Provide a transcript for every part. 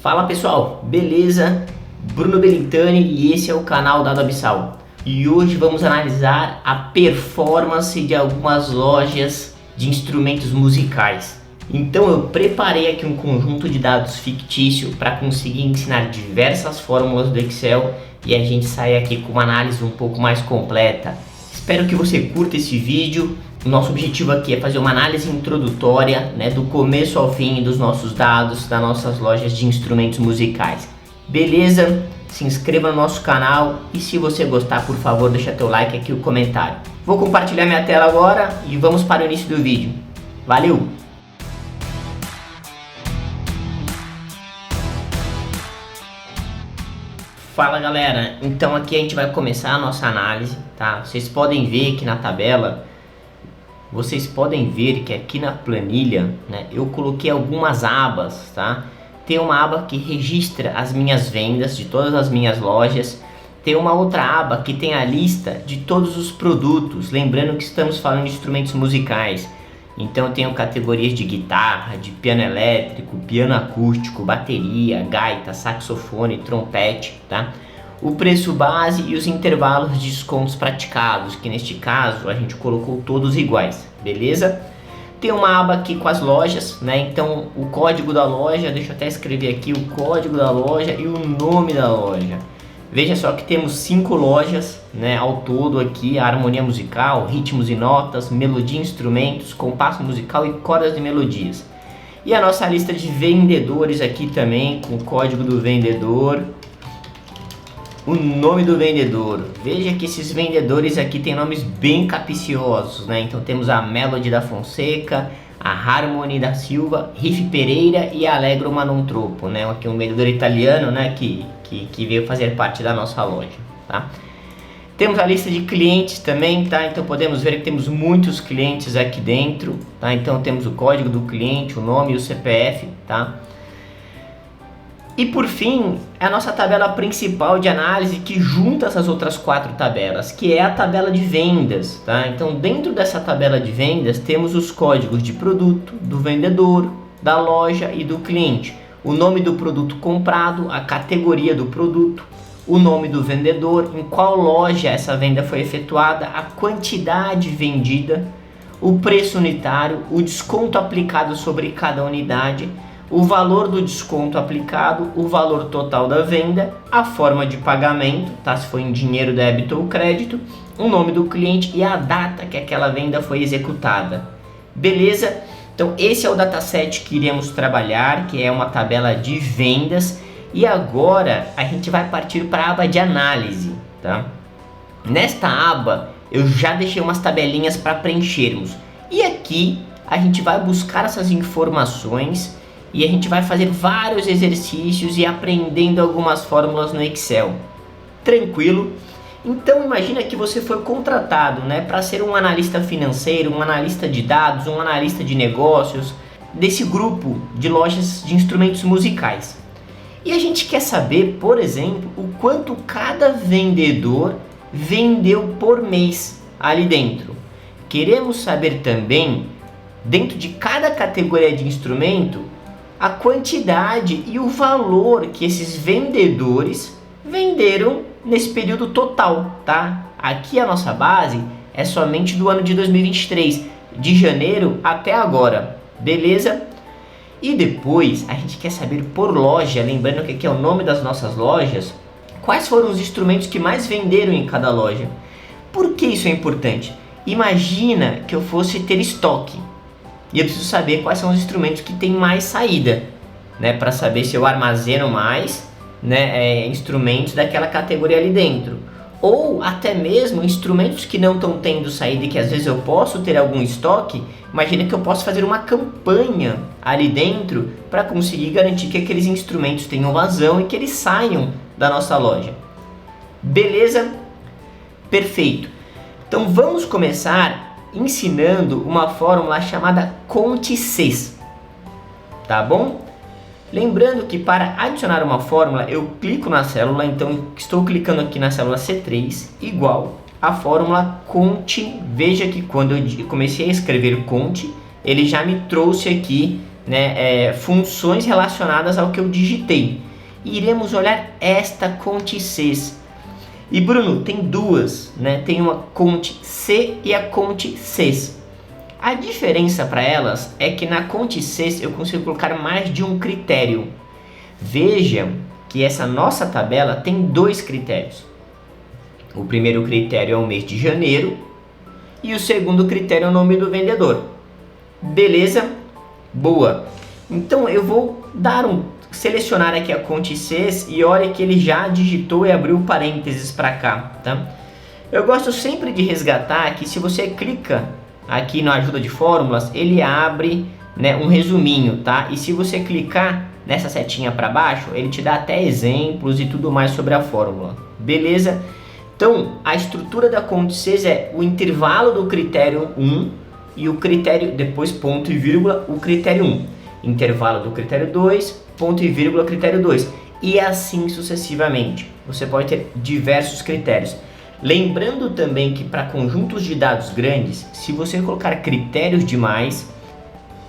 Fala pessoal, beleza? Bruno Belintani e esse é o canal Dado Abissal. E hoje vamos analisar a performance de algumas lojas de instrumentos musicais. Então eu preparei aqui um conjunto de dados fictício para conseguir ensinar diversas fórmulas do Excel e a gente sair aqui com uma análise um pouco mais completa. Espero que você curta esse vídeo. O nosso objetivo aqui é fazer uma análise introdutória, do começo ao fim dos nossos dados, das nossas lojas de instrumentos musicais. Beleza? Se inscreva no nosso canal e se você gostar, por favor, deixa teu like aqui e o comentário. Vou compartilhar minha tela agora e vamos para o início do vídeo. Valeu! Fala galera, então aqui a gente vai começar a nossa análise, tá? Vocês podem ver aqui na tabela, vocês podem ver que aqui na planilha, eu coloquei algumas abas, tá? Tem uma aba que registra as minhas vendas de todas as minhas lojas. Tem uma outra aba que tem a lista de todos os produtos, lembrando que estamos falando de instrumentos musicais. Então eu tenho categorias de guitarra, de piano elétrico, piano acústico, bateria, gaita, saxofone, trompete, tá? O preço base e os intervalos de descontos praticados, que neste caso a gente colocou todos iguais, beleza? Tem uma aba aqui com as lojas, então o código da loja, deixa eu até escrever aqui o código da loja e o nome da loja. Veja só que temos 5 lojas, ao todo aqui: a harmonia musical, ritmos e notas, melodia e instrumentos, compasso musical e cordas de melodias. E a nossa lista de vendedores aqui também, com o código do vendedor, o nome do vendedor. Veja que esses vendedores aqui têm nomes bem capciosos, Então temos a Melody da Fonseca, a Harmony da Silva, Riff Pereira e a Allegro Manontropo, Aqui um vendedor italiano, que veio fazer parte da nossa loja, tá? Temos a lista de clientes também, tá? Então podemos ver que temos muitos clientes aqui dentro, tá? Então temos o código do cliente, o nome e o CPF, tá? E por fim, é a nossa tabela principal de análise que junta essas outras 4 tabelas, que é a tabela de vendas, tá? Então dentro dessa tabela de vendas temos os códigos de produto, do vendedor, da loja e do cliente. O nome do produto comprado, a categoria do produto, o nome do vendedor, em qual loja essa venda foi efetuada, a quantidade vendida, o preço unitário, o desconto aplicado sobre cada unidade, o valor do desconto aplicado, o valor total da venda, a forma de pagamento, tá? Se foi em dinheiro, débito ou crédito, o nome do cliente e a data que aquela venda foi executada. Beleza? Então esse é o dataset que iremos trabalhar, que é uma tabela de vendas. E agora a gente vai partir para a aba de análise, tá? Nesta aba eu já deixei umas tabelinhas para preenchermos. E aqui a gente vai buscar essas informações e a gente vai fazer vários exercícios e aprendendo algumas fórmulas no Excel. Tranquilo? Então imagina que você foi contratado, para ser um analista financeiro, um analista de dados, um analista de negócios desse grupo de lojas de instrumentos musicais. E a gente quer saber, por exemplo, o quanto cada vendedor vendeu por mês ali dentro. Queremos saber também, dentro de cada categoria de instrumento, a quantidade e o valor que esses vendedores venderam nesse período total, tá? Aqui a nossa base é somente do ano de 2023, de janeiro até agora, beleza? E depois a gente quer saber por loja, lembrando que aqui é o nome das nossas lojas, quais foram os instrumentos que mais venderam em cada loja. Por que isso é importante? Imagina que eu fosse ter estoque e eu preciso saber quais são os instrumentos que tem mais saída, para saber se eu armazeno mais, instrumentos daquela categoria ali dentro, ou até mesmo instrumentos que não estão tendo saída e que às vezes eu posso ter algum estoque. Imagina que eu posso fazer uma campanha ali dentro para conseguir garantir que aqueles instrumentos tenham vazão e que eles saiam da nossa loja. Beleza? Perfeito. Então vamos começar ensinando uma fórmula chamada Conte-Cs, tá bom? Lembrando que para adicionar uma fórmula eu clico na célula, então estou clicando aqui na célula C3 igual a fórmula Conte. Veja que quando eu comecei a escrever Conte, ele já me trouxe aqui né, funções relacionadas ao que eu digitei. E iremos olhar esta conte-ces. E Bruno, tem duas, né? Tem uma conte-C e a conte-ces. A diferença para elas é que na conte-ces eu consigo colocar mais de um critério. Veja que essa nossa tabela tem dois critérios. O primeiro critério é o mês de janeiro e o segundo critério é o nome do vendedor. Beleza? Boa. Então eu vou selecionar aqui a conte-ces e olha que ele já digitou e abriu parênteses para cá, tá? Eu gosto sempre de resgatar que se você clica aqui na ajuda de fórmulas, ele abre, né, um resuminho, tá? E se você clicar nessa setinha para baixo, ele te dá até exemplos e tudo mais sobre a fórmula. Beleza? Então, a estrutura da conte-ces é o intervalo do critério 1 e o critério, depois ponto e vírgula, o critério 1. Intervalo do critério 2, ponto e vírgula, critério 2. E assim sucessivamente. Você pode ter diversos critérios. Lembrando também que para conjuntos de dados grandes, se você colocar critérios demais,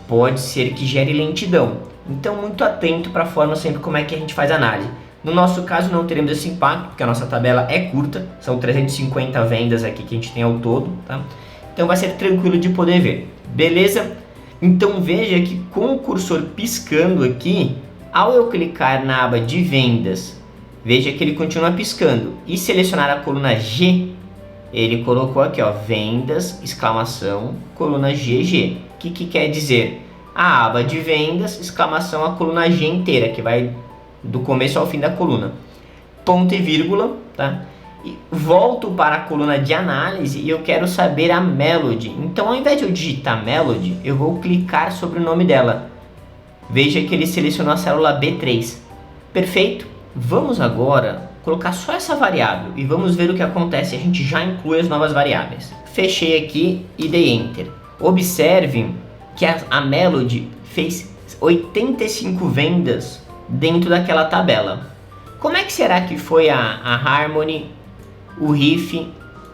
pode ser que gere lentidão. Então, muito atento para a forma sempre como é que a gente faz a análise. No nosso caso, não teremos esse impacto, porque a nossa tabela é curta, são 350 vendas aqui que a gente tem ao todo, tá? Então vai ser tranquilo de poder ver, beleza? Então veja que com o cursor piscando aqui, ao eu clicar na aba de vendas, veja que ele continua piscando. E selecionar a coluna G, ele colocou aqui, ó, vendas, exclamação, coluna GG. O que quer dizer? A aba de vendas, exclamação, a coluna G inteira, que vai do começo ao fim da coluna. Ponto e vírgula, tá? E volto para a coluna de análise e eu quero saber a Melody. Então, ao invés de eu digitar Melody, eu vou clicar sobre o nome dela. Veja que ele selecionou a célula B3. Perfeito? Vamos agora colocar só essa variável e vamos ver o que acontece. A gente já inclui as novas variáveis. Fechei aqui e dei Enter. Observe que a Melody fez 85 vendas dentro daquela tabela. Como é que será que foi a Harmony, o Riff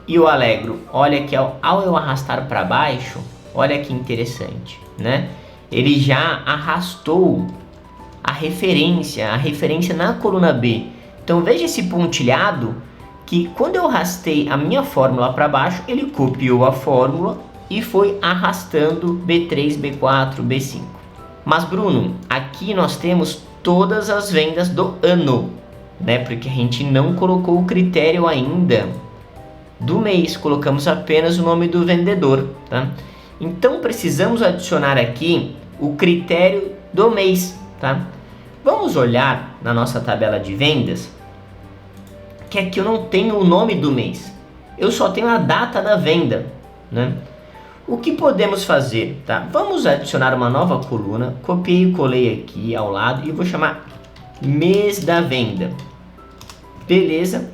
e o Allegro? Olha que ao eu arrastar para baixo, olha que interessante, né? Ele já arrastou a referência na coluna B. Então veja esse pontilhado que quando eu arrastei a minha fórmula para baixo, ele copiou a fórmula e foi arrastando B3, B4, B5. Mas Bruno, aqui nós temos todas as vendas do ano, né? Porque a gente não colocou o critério ainda do mês, colocamos apenas o nome do vendedor, tá? Então precisamos adicionar aqui o critério do mês, tá? Vamos olhar na nossa tabela de vendas, que aqui eu não tenho o nome do mês, eu só tenho a data da venda, né? O que podemos fazer, tá? Vamos adicionar uma nova coluna, copiei e colei aqui ao lado e vou chamar mês da venda. Beleza?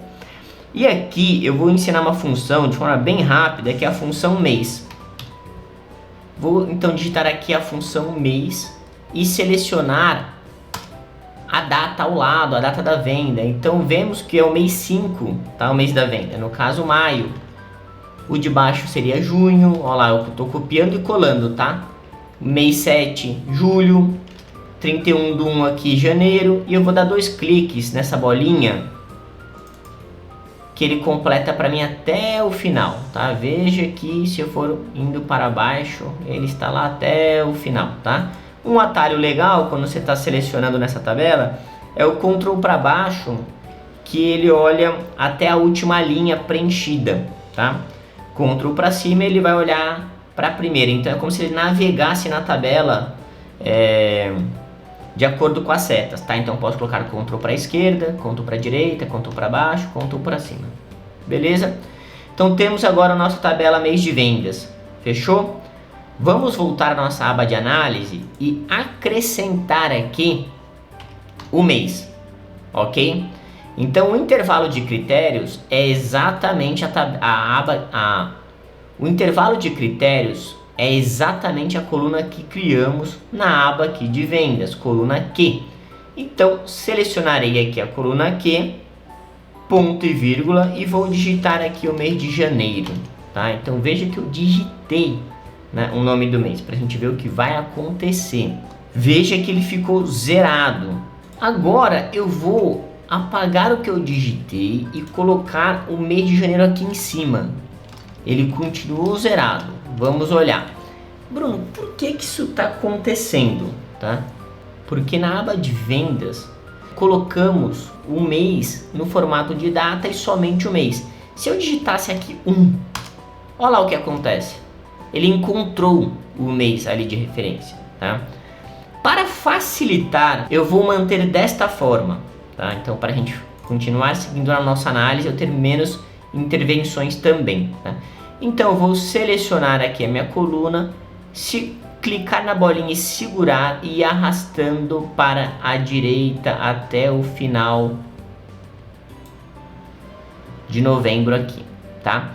E aqui eu vou ensinar uma função de forma bem rápida, que é a função mês. Vou então digitar aqui a função mês e selecionar a data ao lado, a data da venda. Então vemos que é o mês 5, tá? O mês da venda, no caso maio. O de baixo seria junho, olha lá, eu estou copiando e colando, tá? Mês 7, julho, 31 do 1 aqui, janeiro. E eu vou dar 2 cliques nessa bolinha, que ele completa para mim até o final, tá? Veja que se eu for indo para baixo, ele está lá até o final, tá? Um atalho legal quando você está selecionando nessa tabela é o Ctrl para baixo, que ele olha até a última linha preenchida, tá? Ctrl para cima, ele vai olhar para a primeira. Então é como se ele navegasse na tabela de acordo com as setas, tá? Então posso colocar Ctrl para a esquerda, Ctrl para a direita, Ctrl para baixo, Ctrl para cima. Beleza? Então temos agora a nossa tabela mês de vendas. Fechou? Vamos voltar à nossa aba de análise e acrescentar aqui o mês, ok? Então o intervalo de critérios é exatamente o intervalo de critérios é exatamente a coluna que criamos na aba aqui de vendas, coluna Q. Então selecionarei aqui a coluna Q, ponto e vírgula, e vou digitar aqui o mês de janeiro, tá? Então veja que eu digitei, né, o nome do mês para a gente ver o que vai acontecer. Veja que ele ficou zerado. Agora eu vou apagar o que eu digitei e colocar o mês de janeiro aqui em cima. Ele continuou zerado. Vamos olhar. Bruno, por que isso está acontecendo? Tá? Porque na aba de vendas colocamos o mês no formato de data e somente o mês. Se eu digitasse aqui 1, olha lá o que acontece. Ele encontrou o mês ali de referência. Tá? Para facilitar, eu vou manter desta forma. Tá? Então, para a gente continuar seguindo a nossa análise, eu ter menos intervenções também. Tá? Então, eu vou selecionar aqui a minha coluna, clicar na bolinha e segurar e ir arrastando para a direita até o final de novembro aqui, tá?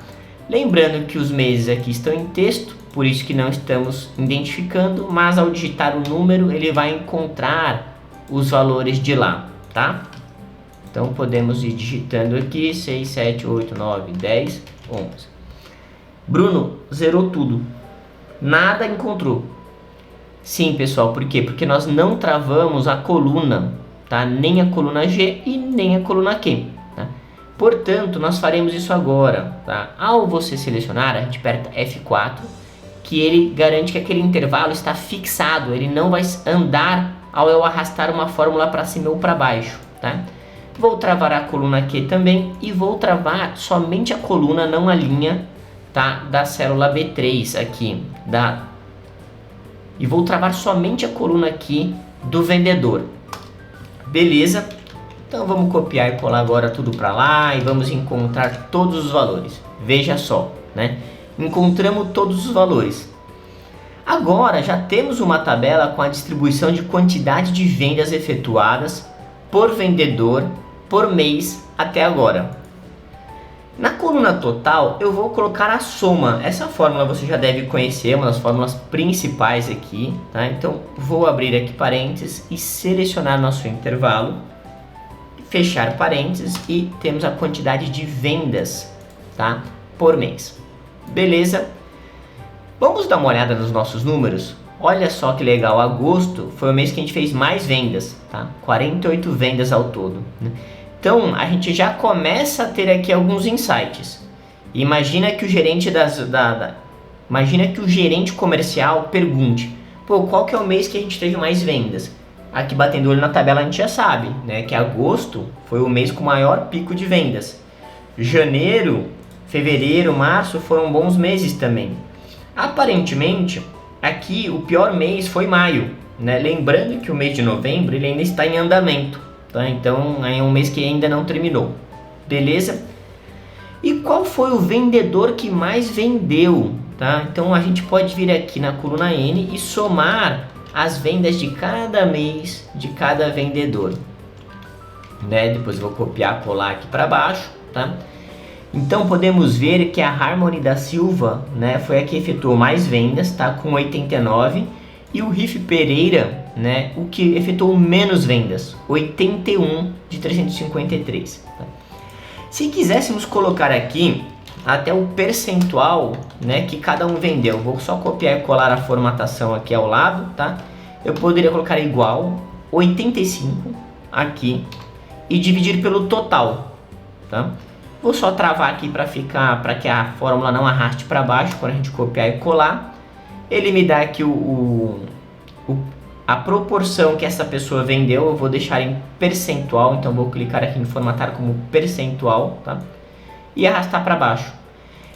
Lembrando que os meses aqui estão em texto, por isso que não estamos identificando, mas ao digitar o número ele vai encontrar os valores de lá, tá? Então podemos ir digitando aqui 6, 7, 8, 9, 10, 11. Bruno, zerou tudo. Nada encontrou. Sim, pessoal, por quê? Porque nós não travamos a coluna, tá? Nem a coluna G e nem a coluna Q, tá? Portanto, nós faremos isso agora, tá? Ao você selecionar, a gente aperta F4, que ele garante que aquele intervalo está fixado, ele não vai andar ao eu arrastar uma fórmula para cima ou para baixo, tá? Vou travar a coluna Q também e vou travar somente a coluna, não a linha, tá? Da célula B3 aqui, e vou travar somente a coluna aqui do vendedor. Beleza? Então vamos copiar e colar agora tudo para lá e vamos encontrar todos os valores. Veja só, né? Encontramos todos os valores. Agora já temos uma tabela com a distribuição de quantidade de vendas efetuadas por vendedor por mês até agora. Na coluna total eu vou colocar a soma. Essa fórmula você já deve conhecer, uma das fórmulas principais aqui, tá? Então vou abrir aqui parênteses e selecionar nosso intervalo, fechar parênteses e temos a quantidade de vendas, tá? Por mês. Beleza? Vamos dar uma olhada nos nossos números? Olha só que legal, agosto foi o mês que a gente fez mais vendas, tá? 48 vendas ao todo, né? Então, a gente já começa a ter aqui alguns insights. Imagina que o gerente imagina que o gerente comercial pergunte: pô, qual que é o mês que a gente teve mais vendas? Aqui batendo o olho na tabela a gente já sabe, né, que agosto foi o mês com maior pico de vendas. Janeiro, fevereiro, março foram bons meses também. Aparentemente, aqui o pior mês foi maio, né? Lembrando que o mês de novembro ele ainda está em andamento. Tá? Então é um mês que ainda não terminou, beleza? E qual foi o vendedor que mais vendeu? Tá? Então a gente pode vir aqui na coluna N e somar as vendas de cada mês de cada vendedor, né? Depois eu vou copiar, colar aqui para baixo, tá? Então podemos ver que a Harmony da Silva, né, foi a que efetuou mais vendas, tá? Com 89. E o Riff Pereira, né, o que efetuou menos vendas, 81 de 353. Tá? Se quiséssemos colocar aqui até o percentual, né, que cada um vendeu, vou só copiar e colar a formatação aqui ao lado, tá? Eu poderia colocar igual 85 aqui e dividir pelo total, tá? Vou só travar aqui para que a fórmula não arraste para baixo quando a gente copiar e colar. Ele me dá aqui a proporção que essa pessoa vendeu. Eu vou deixar em percentual, então vou clicar aqui em formatar como percentual, tá? E arrastar para baixo.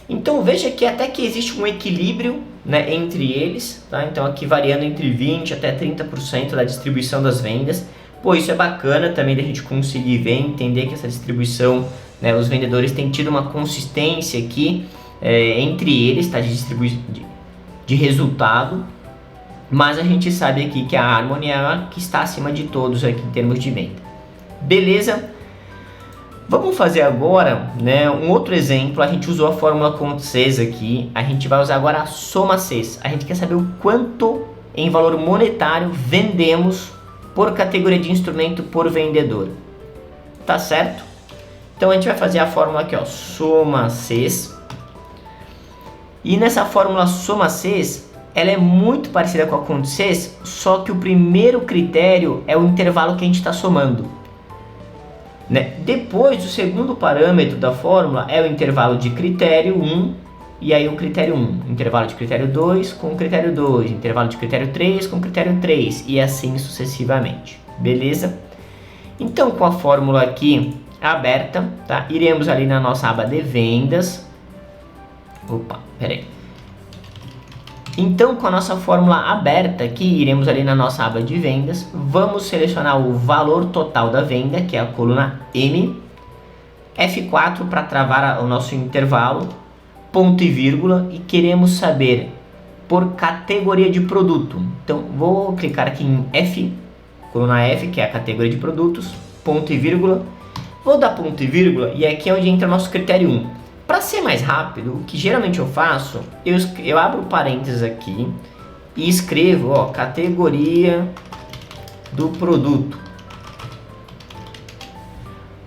Então veja que até que existe um equilíbrio, né, entre eles, tá? Então aqui variando entre 20 até 30% da distribuição das vendas. Pô, isso é bacana também da gente conseguir ver, entender que essa distribuição, né, os vendedores têm tido uma consistência aqui entre eles, tá? De resultado, mas a gente sabe aqui que a Harmony é a que está acima de todos aqui em termos de venda. Beleza? Vamos fazer agora, né, um outro exemplo. A gente usou a fórmula com Cs aqui, a gente vai usar agora a soma Cs. A gente quer saber o quanto em valor monetário vendemos por categoria de instrumento por vendedor. Tá certo? Então a gente vai fazer a fórmula aqui, ó, soma Cs. E nessa fórmula soma Cs, ela é muito parecida com a conta 6, só que o primeiro critério é o intervalo que a gente está somando, né? Depois, o segundo parâmetro da fórmula é o intervalo de critério 1, e aí o critério 1, intervalo de critério 2 com o critério 2, intervalo de critério 3 com o critério 3, e assim sucessivamente, beleza? Então, com a fórmula aqui aberta, tá? Iremos ali na nossa aba de vendas. Opa, peraí. Então, com a nossa fórmula aberta aqui, iremos ali na nossa aba de vendas, vamos selecionar o valor total da venda, que é a coluna M, F4 para travar o nosso intervalo, ponto e vírgula, e queremos saber por categoria de produto. Então, vou clicar aqui em F, coluna F, que é a categoria de produtos, ponto e vírgula, vou dar ponto e vírgula, e aqui é onde entra o nosso critério 1. Para ser mais rápido, o que geralmente eu faço, eu abro parênteses aqui e escrevo, ó, categoria do produto.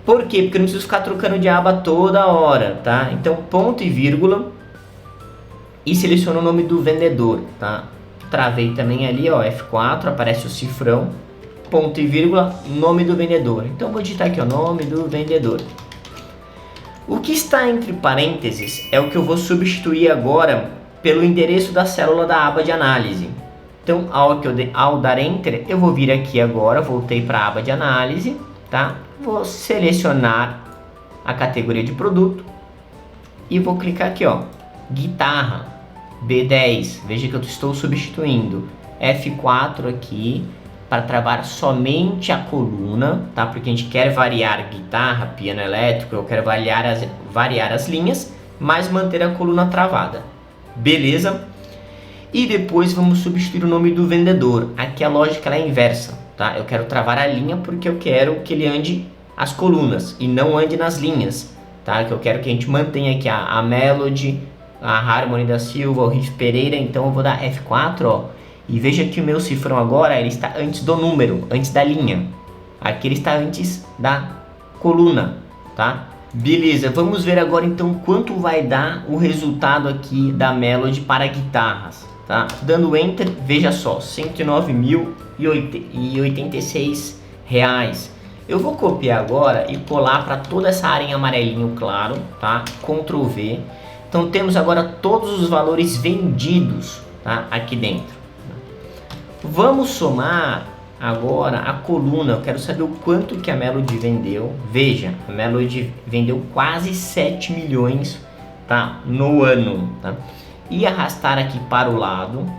Por quê? Porque eu não preciso ficar trocando de aba toda hora, tá? Então, ponto e vírgula e seleciono o nome do vendedor, tá? Travei também ali, ó, F4, aparece o cifrão, ponto e vírgula, nome do vendedor. Então, vou digitar aqui, ó, nome do vendedor. O que está entre parênteses é o que eu vou substituir agora pelo endereço da célula da aba de análise. Então, ao dar Enter, eu vou vir aqui agora, voltei para a aba de análise, tá? Vou selecionar a categoria de produto e vou clicar aqui, ó, guitarra, B10. Veja que eu estou substituindo F4 aqui para travar somente a coluna, tá? Porque a gente quer variar guitarra, piano elétrico, eu quero variar as linhas, mas manter a coluna travada. Beleza? E depois vamos substituir o nome do vendedor. Aqui a lógica ela é inversa, tá? Eu quero travar a linha porque eu quero que ele ande as colunas e não ande nas linhas, tá? Que eu quero que a gente mantenha aqui a Melody, a Harmony da Silva, o Riff Pereira. Então eu vou dar F4, ó. E veja que o meu cifrão agora ele está antes do número, antes da linha. Aqui ele está antes da coluna, tá? Beleza, vamos ver agora então quanto vai dar o resultado aqui da Melody para guitarras, tá? Dando Enter, veja só, R$ 109.086. Eu vou copiar agora e colar para toda essa área em amarelinho claro, tá? Ctrl V. Então temos agora todos os valores vendidos, tá? Aqui dentro. Vamos somar agora a coluna. Eu quero saber o quanto que a Melody vendeu. Veja, a Melody vendeu quase 7 milhões, tá? No ano, tá? E arrastar aqui para o lado.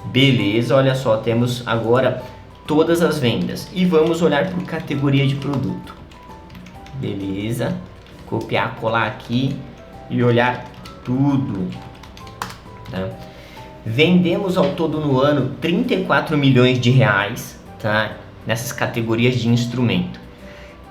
Beleza, olha só, temos agora todas as vendas. E vamos olhar por categoria de produto. Beleza. Copiar, colar aqui e olhar tudo, tá? Vendemos ao todo no ano 34 milhões de reais, tá? Nessas categorias de instrumento.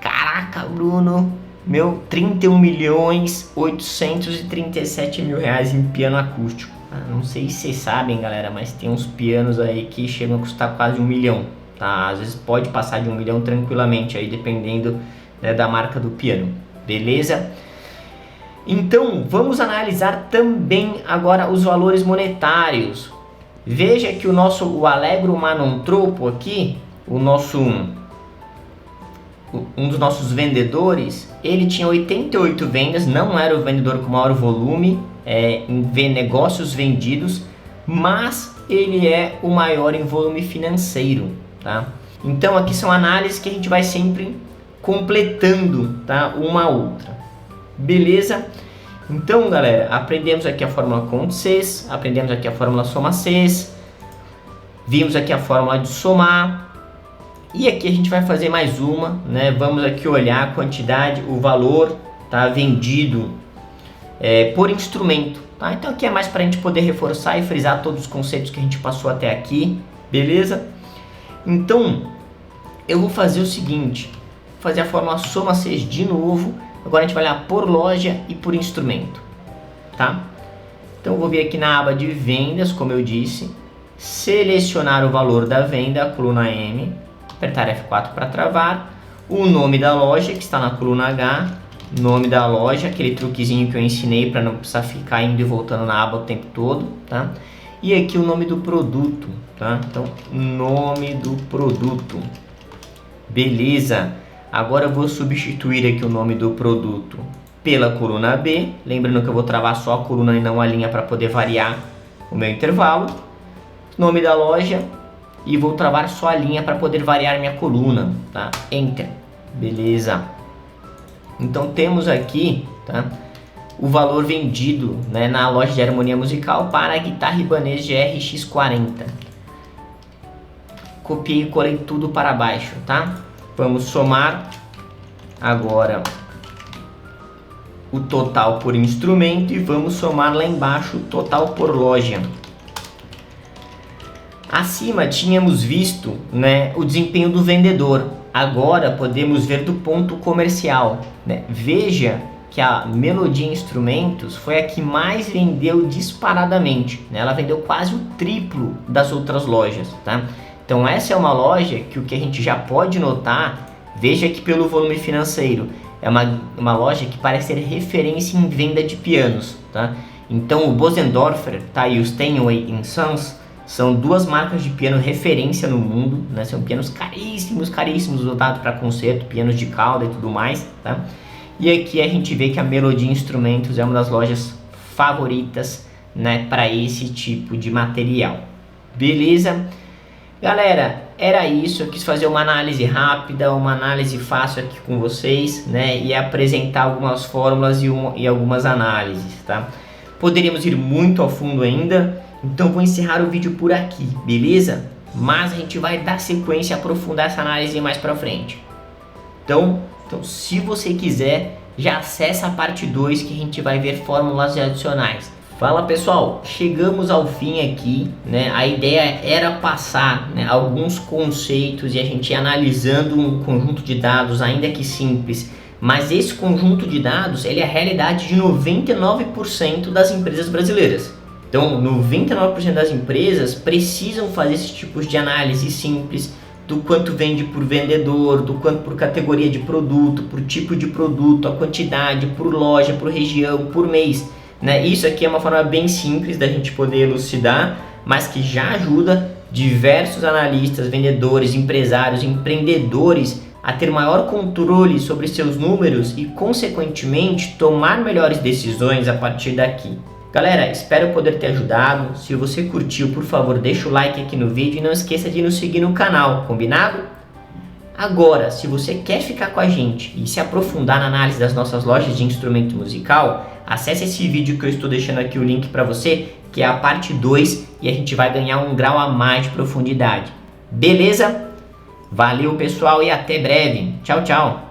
Caraca, Bruno, meu, 31.837.000 reais em piano acústico. Não sei se vocês sabem, galera, mas tem uns pianos aí que chegam a custar quase 1 milhão, tá? Às vezes pode passar de 1 milhão tranquilamente, aí dependendo, né, da marca do piano, beleza? Então, vamos analisar também agora os valores monetários. Veja que o Allegro Manontropo aqui, um dos nossos vendedores, ele tinha 88 vendas, não era o vendedor com maior volume em negócios vendidos, mas ele é o maior em volume financeiro, tá? Então, aqui são análises que a gente vai sempre completando, tá? Uma a outra. Beleza? Então, galera, aprendemos aqui a fórmula Cont 6, aprendemos aqui a fórmula Soma 6, vimos aqui a fórmula de somar, e aqui a gente vai fazer mais uma, né? Vamos aqui olhar a quantidade, o valor, tá, vendido por instrumento, tá? Então aqui é mais para a gente poder reforçar e frisar todos os conceitos que a gente passou até aqui, beleza? Então, eu vou fazer o seguinte, fazer a fórmula Soma 6 de novo. Agora a gente vai olhar por loja e por instrumento, tá? Então eu vou vir aqui na aba de vendas, como eu disse, selecionar o valor da venda, a coluna M, apertar F4 para travar, o nome da loja que está na coluna H, nome da loja, aquele truquezinho que eu ensinei para não precisar ficar indo e voltando na aba o tempo todo, tá? E aqui o nome do produto, tá? Então, nome do produto. Beleza. Agora eu vou substituir aqui o nome do produto pela coluna B. Lembrando que eu vou travar só a coluna e não a linha para poder variar o meu intervalo. Nome da loja. E vou travar só a linha para poder variar minha coluna, tá? Enter. Beleza. Então temos aqui, tá, o valor vendido, né, na loja de harmonia musical para a guitarra Ibanez GRX40. Copiei e colei tudo para baixo, tá? Vamos somar agora o total por instrumento e vamos somar lá embaixo o total por loja. Acima tínhamos visto, né, o desempenho do vendedor. Agora podemos ver do ponto comercial, né? Veja que a Melodia Instrumentos foi a que mais vendeu disparadamente, né? Ela vendeu quase o triplo das outras lojas, tá? Então essa é uma loja que o que a gente já pode notar, veja que pelo volume financeiro, é uma loja que parece ser referência em venda de pianos, tá? Então o Bosendorfer, tá, e o Steinway & Sons são duas marcas de piano referência no mundo, né? São pianos caríssimos, caríssimos, voltados para concerto, pianos de cauda e tudo mais, tá? E aqui a gente vê que a Melodia Instrumentos é uma das lojas favoritas, né, para esse tipo de material. Beleza? Galera, era isso. Eu quis fazer uma análise rápida, uma análise fácil aqui com vocês, né, e apresentar algumas fórmulas e algumas análises, tá? Poderíamos ir muito ao fundo ainda, então vou encerrar o vídeo por aqui, beleza? Mas a gente vai dar sequência e aprofundar essa análise mais pra frente. Então se você quiser, já acessa a parte 2 que a gente vai ver fórmulas adicionais. Fala pessoal, chegamos ao fim aqui, né? A ideia era passar, né, alguns conceitos e a gente ia analisando um conjunto de dados, ainda que simples, mas esse conjunto de dados ele é a realidade de 99% das empresas brasileiras. Então 99% das empresas precisam fazer esses tipos de análise simples, do quanto vende por vendedor, do quanto por categoria de produto, por tipo de produto, a quantidade, por loja, por região, por mês, né? Isso aqui é uma forma bem simples da gente poder elucidar, mas que já ajuda diversos analistas, vendedores, empresários, empreendedores a ter maior controle sobre seus números e, consequentemente, tomar melhores decisões a partir daqui. Galera, espero poder ter ajudado. Se você curtiu, por favor, deixa o like aqui no vídeo e não esqueça de nos seguir no canal, combinado? Agora, se você quer ficar com a gente e se aprofundar na análise das nossas lojas de instrumento musical, acesse esse vídeo que eu estou deixando aqui o link para você, que é a parte 2, e a gente vai ganhar um grau a mais de profundidade. Beleza? Valeu pessoal e até breve. Tchau, tchau.